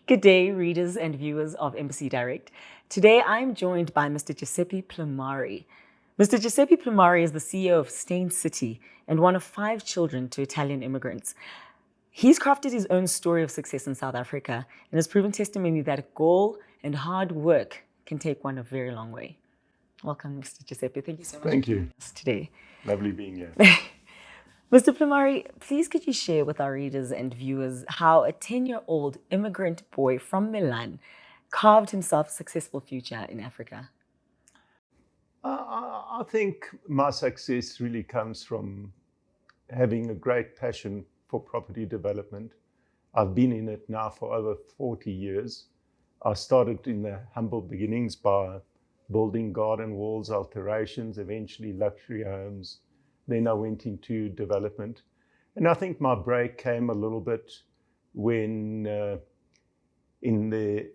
Good day, readers and viewers of Embassy Direct. Today, I'm joined by Mr. Giuseppe Plumari. Mr. Giuseppe Plumari is the CEO of Steyn City and one of 5 children to Italian immigrants. He's crafted his own story of success in South Africa and has proven testimony that goal and hard work can take one a very long way. Welcome, Mr. Giuseppe. Thank you so much for joining us today. Lovely being here. Mr. Plumari, please could you share with our readers and viewers how a 10-year-old immigrant boy from Milan carved himself a successful future in Africa? I think my success really comes from having a great passion for property development. I've been in it now for over 40 years. I started in the humble beginnings by building garden walls, alterations, eventually luxury homes. Then I went into development. And I think my break came a little bit when in the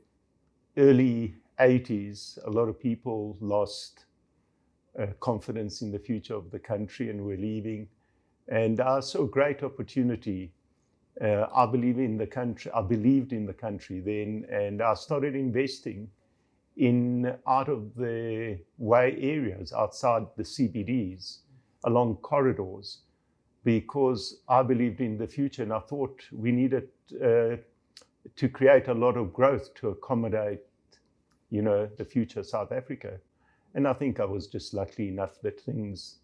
early 80s, a lot of people lost confidence in the future of the country and were leaving. And I saw a great opportunity. I believed in the country then, and I started investing in out of the way areas outside the CBDs, along corridors, because I believed in the future, and I thought we needed to create a lot of growth to accommodate, the future of South Africa. And I think I was just lucky enough that things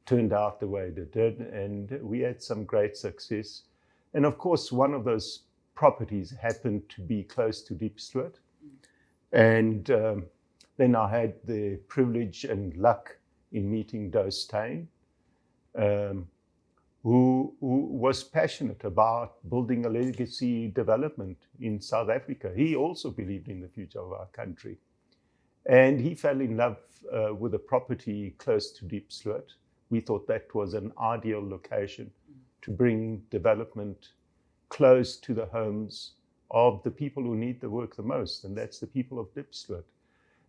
turned out the way they did, and we had some great success. And of course, one of those properties happened to be close to Diepsloot. And then I had the privilege and luck in meeting Steyn, who was passionate about building a legacy development in South Africa. He also believed in the future of our country. And he fell in love with a property close to Diepsloot. We thought that was an ideal location to bring development close to the homes of the people who need the work the most, and that's the people of Diepsloot.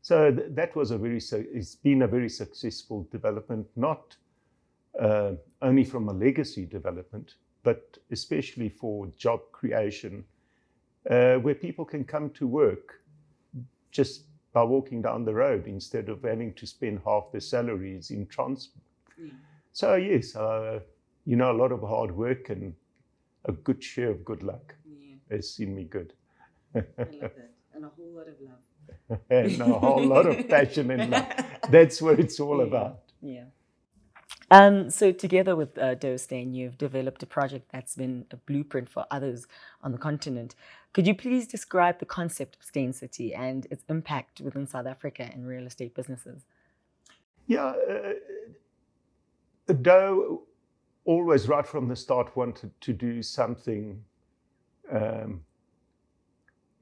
So that was it's been a very successful development, not only from a legacy development, but especially for job creation, where people can come to work just by walking down the road instead of having to spend half their salaries in transport. So yes, a lot of hard work and a good share of good luck has seen me good. I love that. And a whole lot of love. And a whole lot of passion and love. That's what it's all about. Yeah. So together with Steyn, you've developed a project that's been a blueprint for others on the continent. Could you please describe the concept of Steyn City and its impact within South Africa and real estate businesses? Yeah, Doe always right from the start wanted to do something.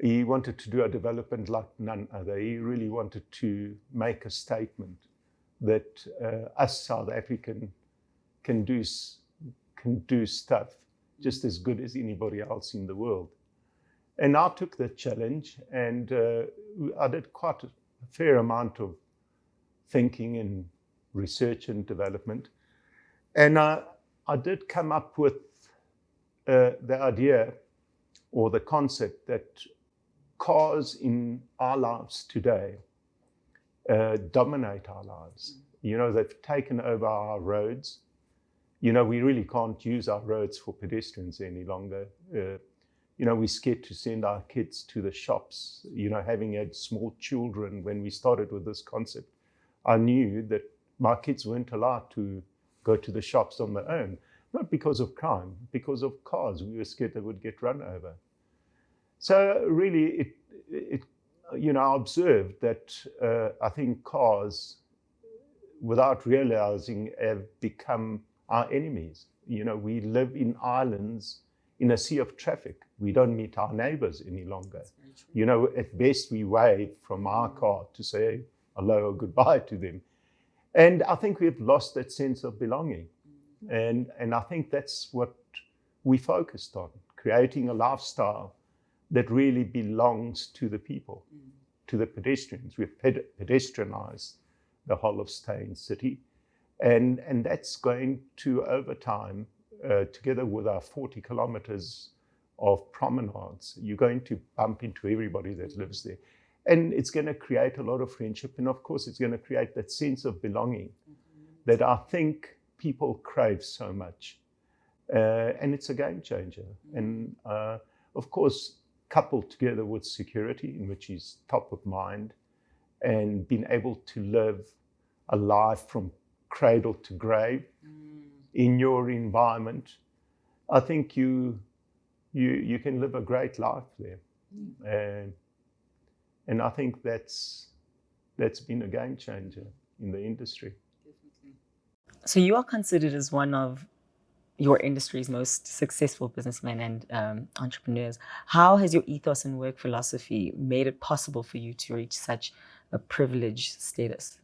He wanted to do a development like none other. He really wanted to make a statement that us South African can do stuff just as good as anybody else in the world. And I took that challenge, and I did quite a fair amount of thinking and research and development. And I did come up with the idea or the concept that cars in our lives today dominate our lives. They've taken over our roads. We really can't use our roads for pedestrians any longer. We're scared to send our kids to the shops. Having had small children when we started with this concept, I knew that my kids weren't allowed to go to the shops on their own, not because of crime, because of cars. We were scared they would get run over. So really, I observed that I think cars, without realizing, have become our enemies. We live in islands in a sea of traffic. We don't meet our neighbors any longer. At best we wave from our car to say hello or goodbye to them. And I think we've lost that sense of belonging. And I think that's what we focused on, creating a lifestyle that really belongs to the people, to the pedestrians. We've pedestrianized the whole of Steyn City. And that's going to, over time, together with our 40 kilometers of promenades. You're going to bump into everybody that lives there. And it's going to create a lot of friendship. And of course, it's going to create that sense of belonging that I think people crave so much. And it's a game changer. And of course, coupled together with security, which is top of mind, and being able to live a life from cradle to grave in your environment, I think you can live a great life there. And I think that's been a game changer in the industry. So you are considered as one of your industry's most successful businessmen and entrepreneurs. How has your ethos and work philosophy made it possible for you to reach such a privileged status?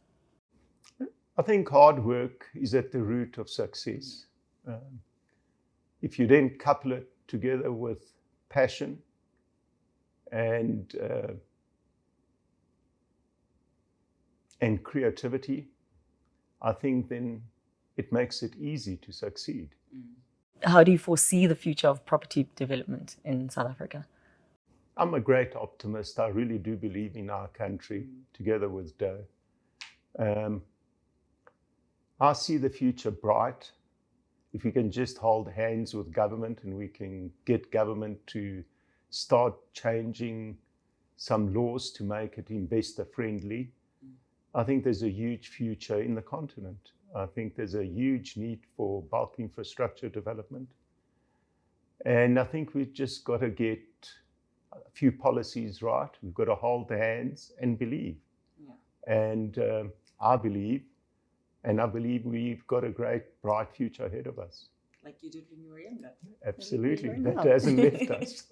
I think hard work is at the root of success. If you then couple it together with passion and creativity, I think then it makes it easy to succeed. How do you foresee the future of property development in South Africa? I'm a great optimist. I really do believe in our country, together with Doe. I see the future bright. If we can just hold hands with government and we can get government to start changing some laws to make it investor friendly, I think there's a huge future in the continent. I think there's a huge need for bulk infrastructure development. And I think we've just got to get a few policies right. We've got to hold hands and believe. And I believe we've got a great, bright future ahead of us. Like you did when you were younger. Absolutely. That hasn't left us.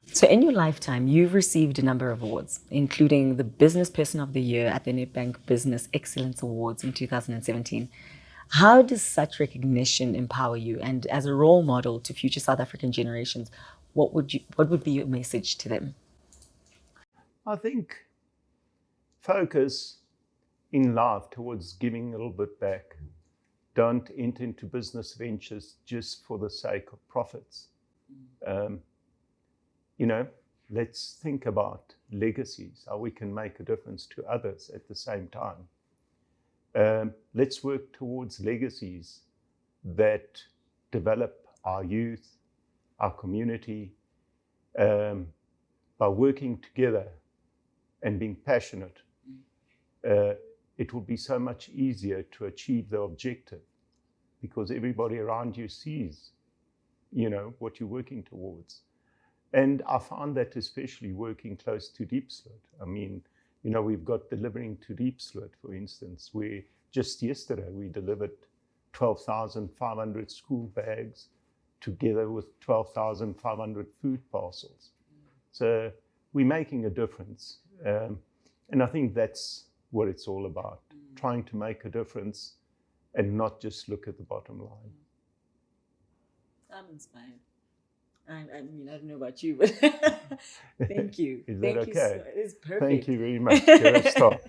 So in your lifetime, you've received a number of awards, including the Business Person of the Year at the Nedbank Business Excellence Awards in 2017. How does such recognition empower you? And as a role model to future South African generations, what would be your message to them? I think focus in life towards giving a little bit back. Don't enter into business ventures just for the sake of profits. Let's think about legacies, how we can make a difference to others at the same time. Let's work towards legacies that develop our youth, our community, by working together and being passionate. It will be so much easier to achieve the objective because everybody around you sees, what you're working towards. And I found that especially working close to Diepsloot. I mean, we've got delivering to Diepsloot, for instance, where just yesterday we delivered 12,500 school bags together with 12,500 food parcels. So we're making a difference. And I think that's what it's all about, trying to make a difference and not just look at the bottom line. I'm inspired. I mean, I don't know about you, but thank you. Is thank that okay? It's perfect. Thank you very much. You're a star.